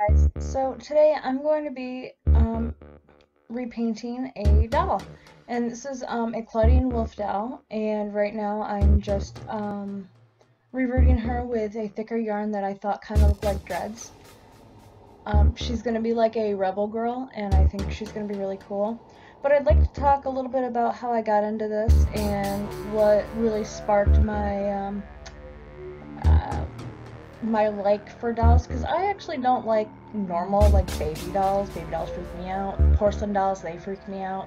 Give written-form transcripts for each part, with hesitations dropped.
Guys, so today I'm going to be repainting a doll, and this is a Clawdeen wolf doll, and right now I'm just reverting her with a thicker yarn that I thought kind of looked like dreads. She's going to be like a rebel girl, and I think she's going to be really cool. But I'd like to talk a little bit about how I got into this and what really sparked uh, my like for dolls, because I actually don't like normal like baby dolls. Baby dolls freak me out. Porcelain dolls, they freak me out.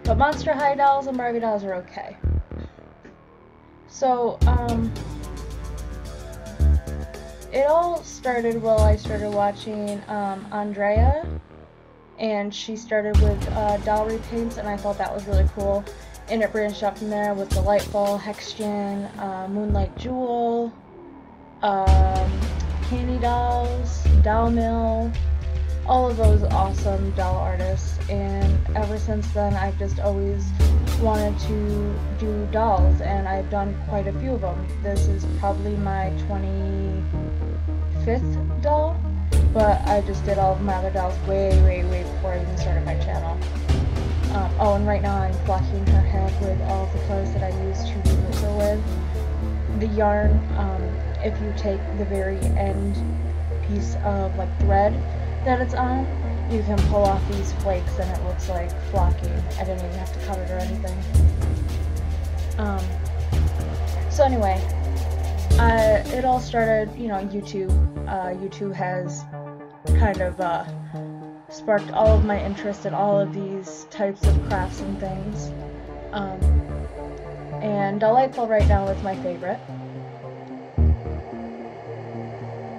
But Monster High dolls and Barbie dolls are okay. So, it all started while I started watching Andrea, and she started with doll repaints, and I thought that was really cool. And it branched out from there with Delightful, Hexgen, Moonlight Jewel, um, Candy Dolls, Doll Mill, all of those awesome doll artists. And ever since then, I've just always wanted to do dolls, and I've done quite a few of them. This is probably my 25th doll, but I just did all of my other dolls way before I even started my channel. Oh, and right now I'm flocking her head with all of the colors that I used to remove her with. The yarn, if you take the very end piece of like thread that it's on, you can pull off these flakes and it looks like flocking. I didn't even have to cut it or anything. So anyway, it all started, YouTube. YouTube has kind of sparked all of my interest in all of these types of crafts and things. And Delightful right now is my favorite.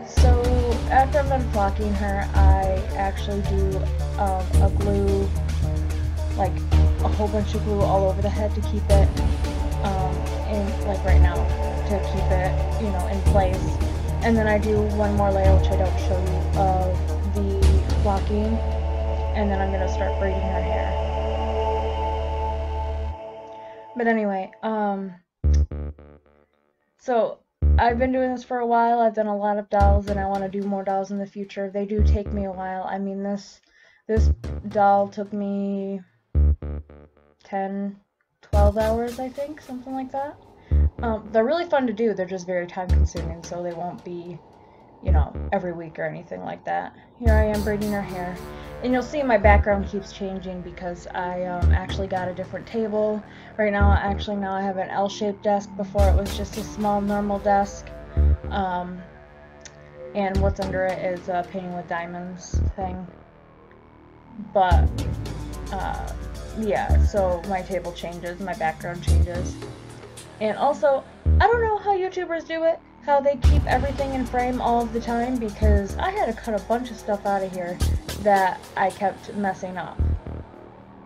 So after I'm done flocking her, I actually do a glue, like a whole bunch of glue all over the head to keep it in, like right now, to keep it, in place. And then I do one more layer, which I don't show you, of the flocking, and then I'm gonna start braiding her hair. But anyway, so I've been doing this for a while. I've done a lot of dolls, and I want to do more dolls in the future. They do take me a while. I mean, this doll took me 10, 12 hours, I think, something like that. They're really fun to do. They're just very time consuming, so they won't be, every week or anything like that. Here I am braiding her hair. And you'll see my background keeps changing because I actually got a different table. Right now, now I have an L-shaped desk. Before it was just a small normal desk. And what's under it is a painting with diamonds thing. But, yeah, so my table changes, my background changes. And also, I don't know how YouTubers do it, how they keep everything in frame all of the time, because I had to cut a bunch of stuff out of here that I kept messing up.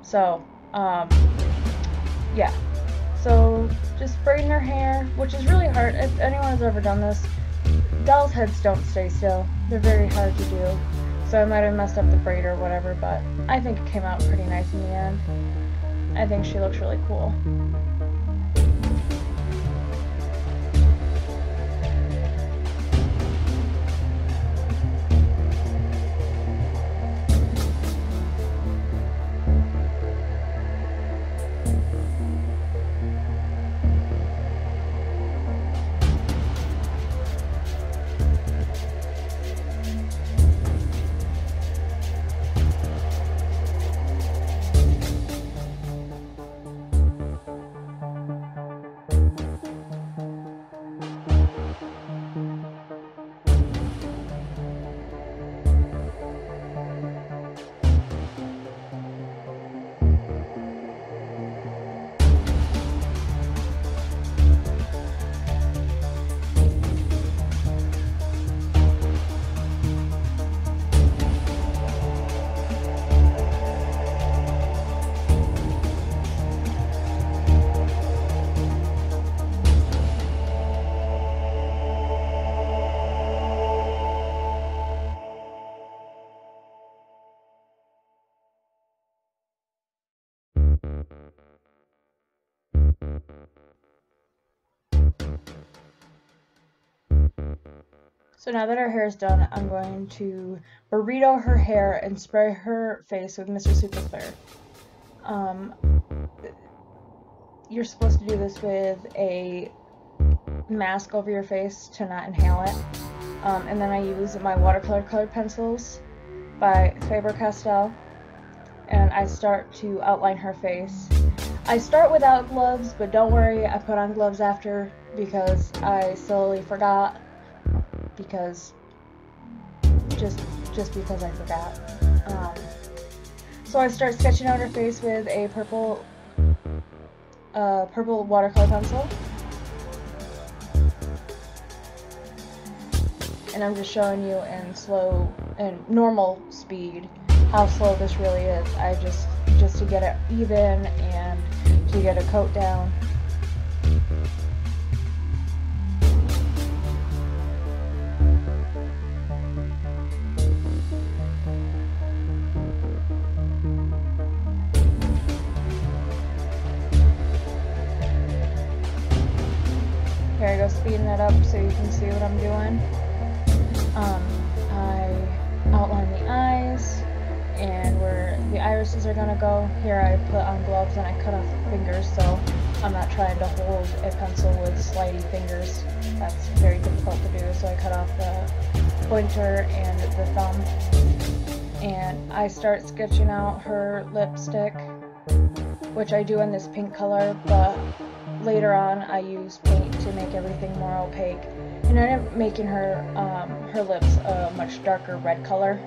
So, yeah. So, just braiding her hair, which is really hard. If anyone has ever done this, dolls' heads don't stay still. They're very hard to do. So I might have messed up the braid or whatever, but I think it came out pretty nice in the end. I think she looks really cool. So now that her hair is done, I'm going to burrito her hair and spray her face with Mr. Super Clear. You're supposed to do this with a mask over your face to not inhale it. And then I use my watercolor colored pencils by Faber-Castell, and I start to outline her face. I start without gloves, but don't worry, I put on gloves after because I slowly forgot. Because just because I forgot. So I start sketching out her face with a purple watercolor pencil, and I'm just showing you in normal speed how slow this really is. I just to get it even and to get a coat down. Here I go speeding it up so you can see what I'm doing. I outline the eyes and where the irises are gonna go. Here I put on gloves and I cut off the fingers so I'm not trying to hold a pencil with slidey fingers. That's very difficult to do, so I cut off the pointer and the thumb. And I start sketching out her lipstick, which I do in this pink color, but later on I use paint to make everything more opaque, and I end up making her lips a much darker red color.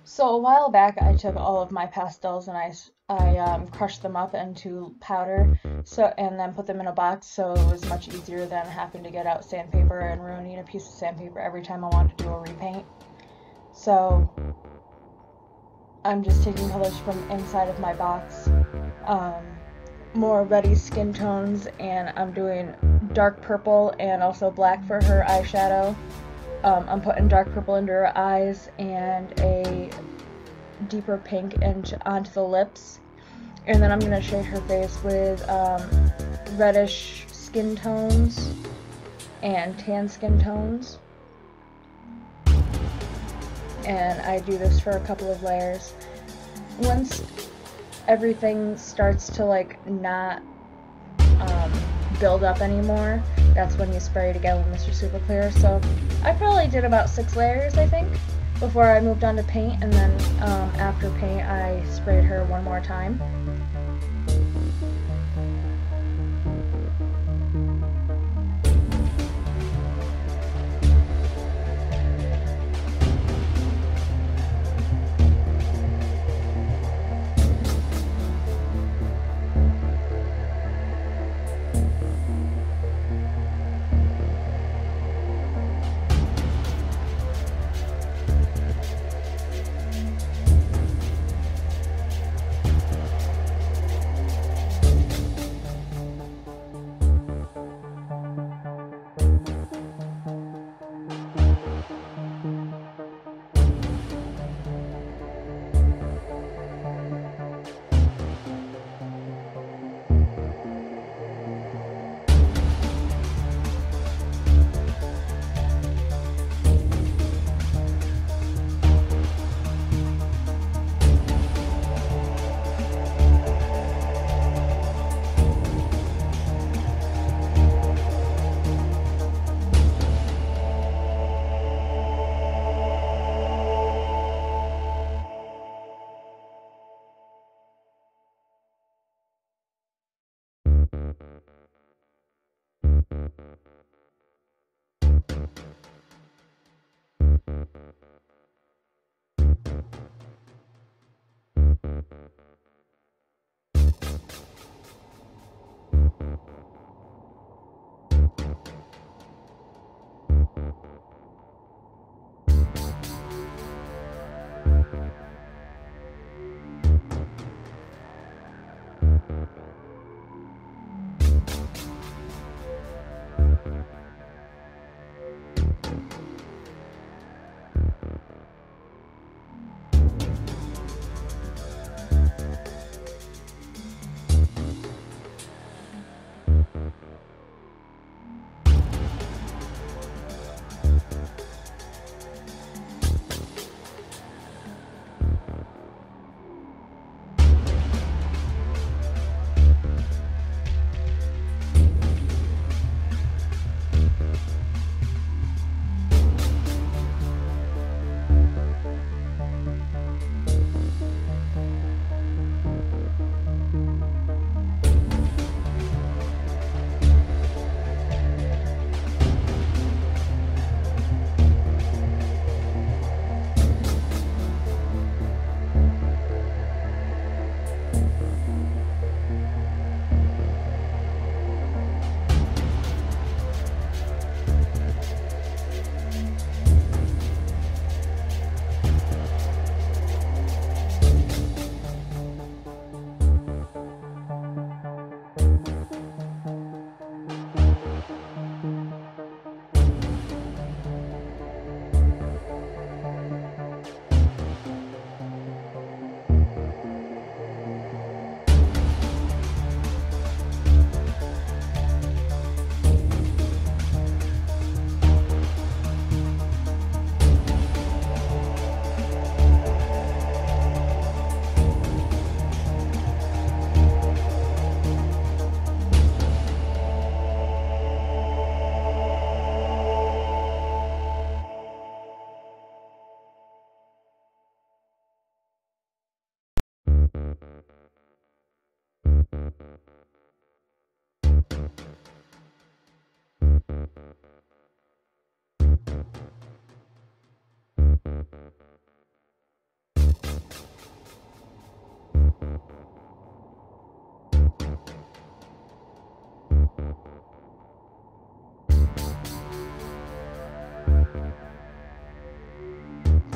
So a while back I took all of my pastels and I crushed them up into powder, and then put them in a box, so it was much easier than having to get out sandpaper and ruining a piece of sandpaper every time I wanted to do a repaint. So I'm just taking colors from inside of my box, more reddy skin tones, and I'm doing dark purple and also black for her eyeshadow. I'm putting dark purple into her eyes and a deeper pink onto the lips. And then I'm going to shade her face with reddish skin tones and tan skin tones. And I do this for a couple of layers. Once everything starts to like not build up anymore, that's when you spray it again with Mr. Super Clear. So I probably did about 6 layers, I think, before I moved on to paint, and then after paint I sprayed her one more time.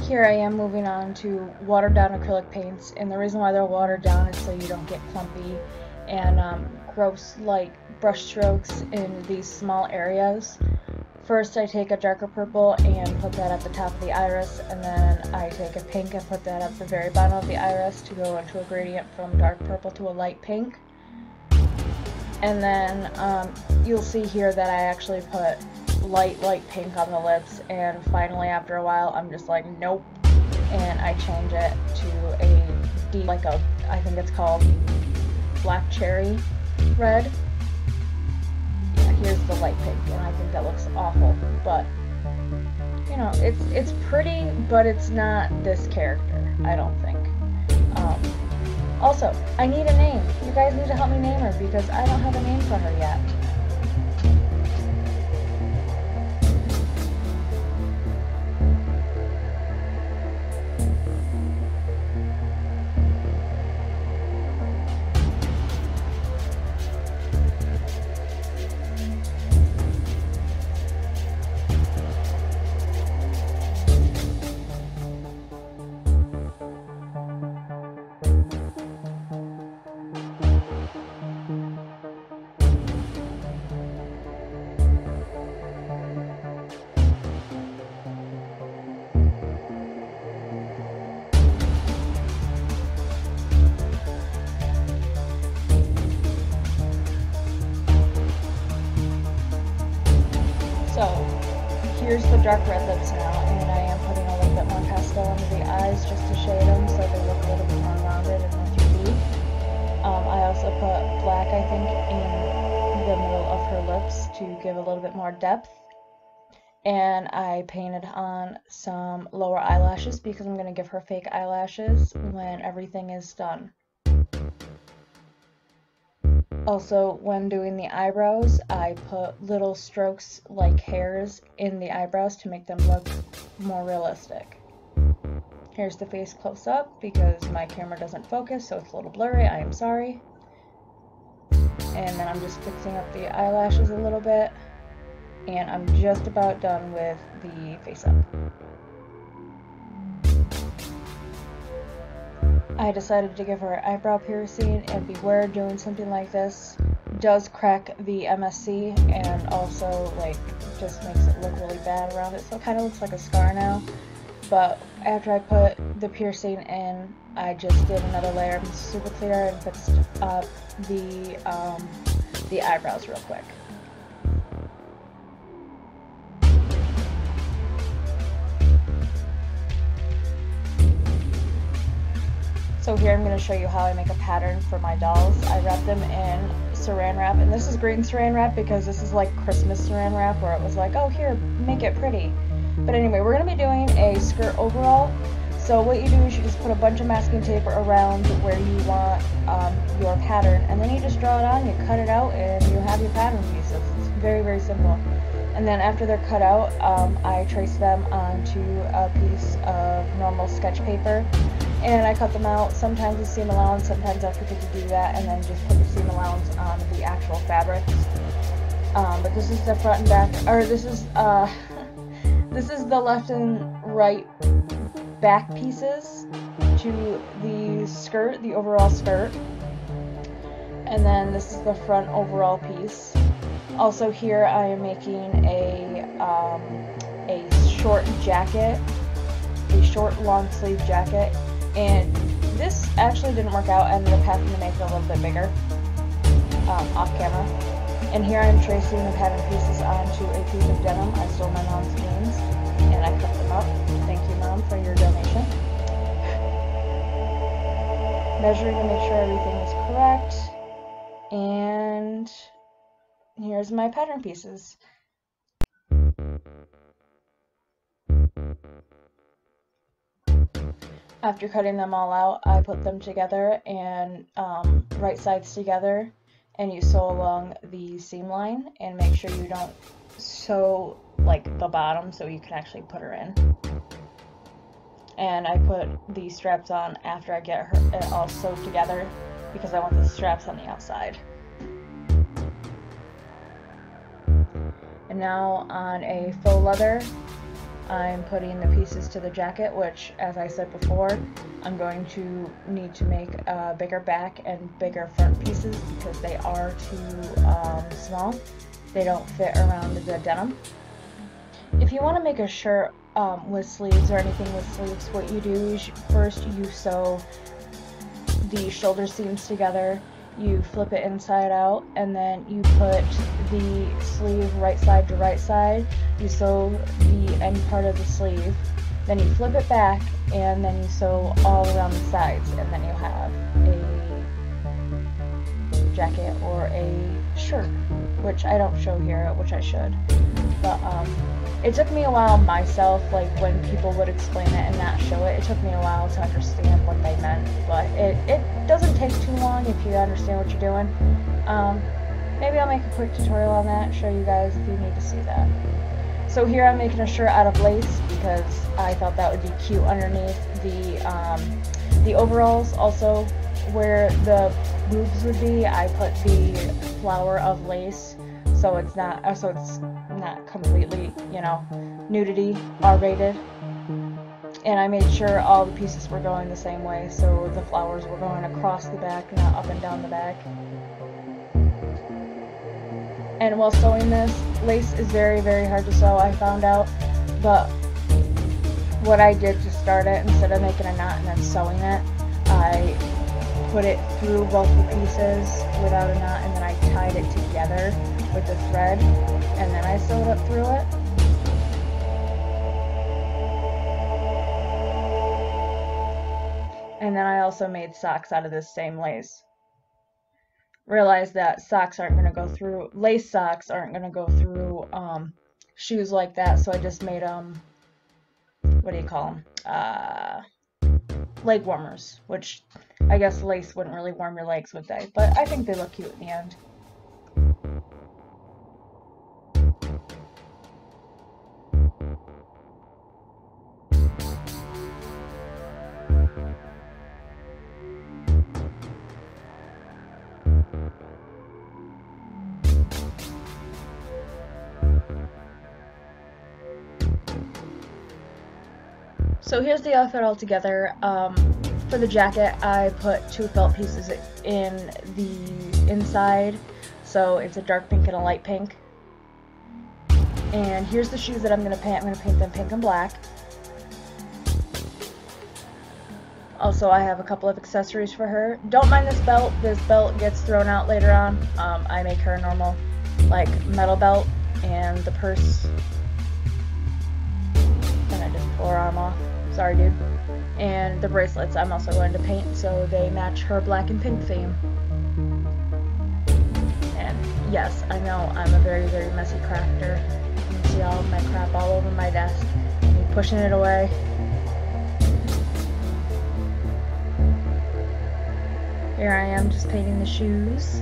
Here I am moving on to watered down acrylic paints, and the reason why they're watered down is so you don't get clumpy and gross like brush strokes in these small areas. First I take a darker purple and put that at the top of the iris, and then I take a pink and put that at the very bottom of the iris to go into a gradient from dark purple to a light pink. And then you'll see here that I actually put light pink on the lips, and finally after a while I'm just like nope, and I change it to a deep, like a, I think it's called black cherry red. Yeah, here's the light pink, and I think that looks awful, but you know, it's pretty, but it's not this character, I don't think. Also, I need a name. You guys need to help me name her because I don't have a name for her yet. So, here's the dark red lips now, and I am putting a little bit more pastel under the eyes just to shade them so they look a little bit more rounded and more 3D. I also put black, I think, in the middle of her lips to give a little bit more depth. And I painted on some lower eyelashes because I'm going to give her fake eyelashes when everything is done. Also, when doing the eyebrows, I put little strokes like hairs in the eyebrows to make them look more realistic. Here's the face close up because my camera doesn't focus, so it's a little blurry. I am sorry. And then I'm just fixing up the eyelashes a little bit. And I'm just about done with the face up. I decided to give her an eyebrow piercing, and beware doing something like this does crack the MSC and also like just makes it look really bad around it, so it kind of looks like a scar now. But after I put the piercing in, I just did another layer of super clear and fixed up the eyebrows real quick. So here I'm going to show you how I make a pattern for my dolls. I wrap them in saran wrap, and this is green saran wrap because this is like Christmas saran wrap where it was like, oh here, make it pretty. But anyway, we're going to be doing a skirt overall. So what you do is you just put a bunch of masking tape around where you want your pattern, and then you just draw it on, you cut it out, and you have your pattern pieces. It's very, very simple. And then after they're cut out, I trace them onto a piece of normal sketch paper, and I cut them out, sometimes with seam allowance, sometimes I forget to do that, and then just put the seam allowance on the actual fabrics. But this is the front and back, or this is the left and right back pieces to the skirt, the overall skirt, and then this is the front overall piece. Also here I am making a short jacket, a short long sleeve jacket, and this actually didn't work out. I ended up having to make it a little bit bigger off camera. And here I'm tracing the pattern pieces onto a piece of denim. I stole my mom's jeans and I cut them up. Thank you, Mom, for your donation. Measuring to make sure everything is correct. And here's my pattern pieces. After cutting them all out, I put them together and right sides together, and you sew along the seam line and make sure you don't sew like the bottom so you can actually put her in. And I put the straps on after I get it all sewed together because I want the straps on the outside. And now on a faux leather, I'm putting the pieces to the jacket, which, as I said before, I'm going to need to make a bigger back and bigger front pieces because they are too small. They don't fit around the denim. If you want to make a shirt with sleeves or anything with sleeves, what you do is first you sew the shoulder seams together, you flip it inside out, and then you put the sleeve right side to right side, you sew the end part of the sleeve, then you flip it back, and then you sew all around the sides, and then you have a jacket or a shirt, which I don't show here, which I should. But it took me a while myself, like when people would explain it and not show it, it took me a while to understand what they meant, but it doesn't take too long if you understand what you're doing. Maybe I'll make a quick tutorial on that, show you guys if you need to see that. So here I'm making a shirt out of lace because I thought that would be cute underneath the overalls. Also, where the boobs would be, I put the flower of lace so it's not completely, you know, nudity, R-rated. And I made sure all the pieces were going the same way, so the flowers were going across the back, not up and down the back. And while sewing this, lace is very, very hard to sew, I found out. But what I did to start it, instead of making a knot and then sewing it, I put it through both the pieces without a knot, and then I tied it together with the thread, and then I sewed up through it. And then I also made socks out of this same lace. Realized that socks aren't going to go through, lace socks aren't going to go through shoes like that, so I just made what do you call them? Leg warmers, which I guess lace wouldn't really warm your legs, would they? But I think they look cute in the end. So here's the outfit all together. For the jacket, I put 2 felt pieces in the inside So it's a dark pink and a light pink. And here's the shoes that I'm going to paint. I'm going to paint them pink and black. Also, I have a couple of accessories for her. Don't mind this belt. This belt gets thrown out later on. I make her a normal, like, metal belt. And the purse. And I just pull her arm off. Sorry, dude. And the bracelets I'm also going to paint so they match her black and pink theme. And yes, I know I'm a very, very messy crafter. You can see all of my crap all over my desk. Me pushing it away. Here I am just painting the shoes.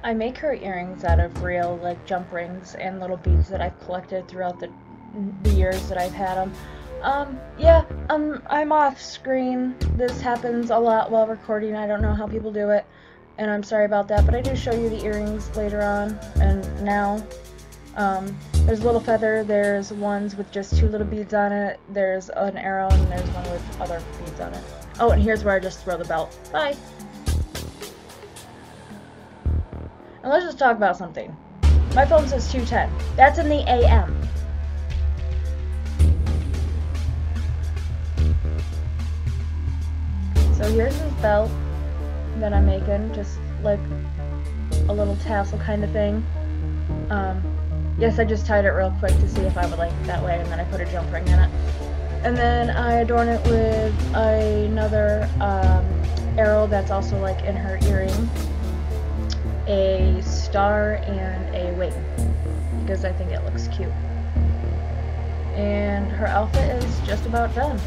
I make her earrings out of real, like, jump rings and little beads that I've collected throughout the years that I've had them. Yeah, I'm off screen. This happens a lot while recording. I don't know how people do it, and I'm sorry about that, but I do show you the earrings later on, and now. There's a little feather, there's ones with just 2 little beads on it, there's an arrow, and there's one with other beads on it. Oh, and here's where I just throw the belt. Bye! And let's just talk about something. My phone says 2:10. That's in the AM. So here's this belt that I'm making, just like a little tassel kind of thing. Yes, I just tied it real quick to see if I would like it that way, and then I put a jump ring in it. And then I adorn it with another arrow that's also like in her earring, a star, and a wing, because I think it looks cute. And her outfit is just about done.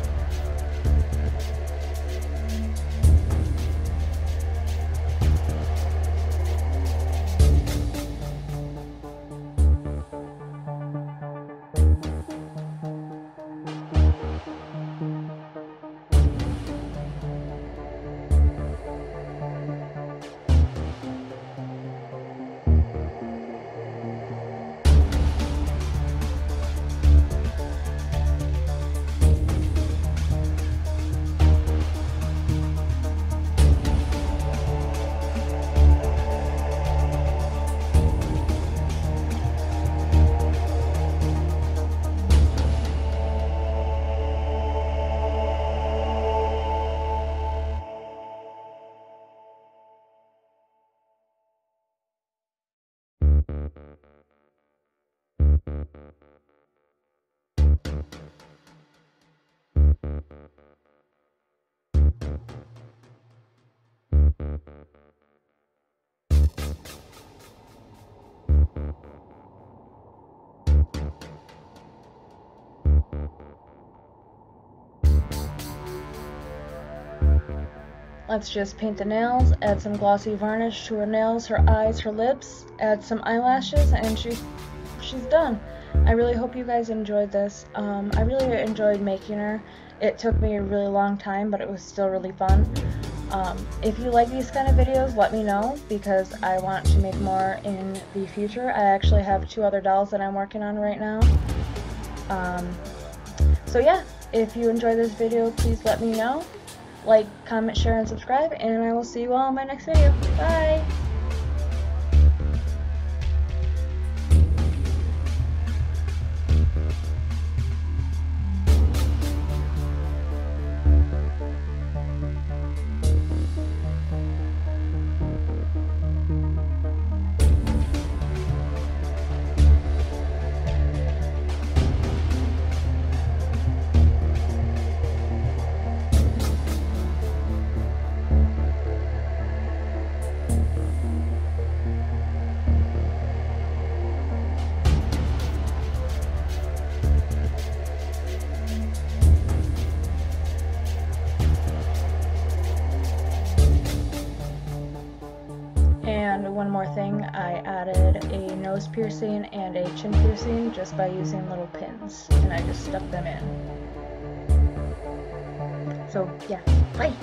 Let's just paint the nails, add some glossy varnish to her nails, her eyes, her lips, add some eyelashes, and she's done. I really hope you guys enjoyed this. I really enjoyed making her. It took me a really long time, but it was still really fun. If you like these kind of videos, let me know, because I want to make more in the future. I actually have 2 other dolls that I'm working on right now. So yeah, If you enjoy this video, please let me know. Like, comment, share, and subscribe, and I will see you all in my next video. Bye! And one more thing, I added a nose piercing and a chin piercing just by using little pins, and I just stuck them in. So yeah, bye!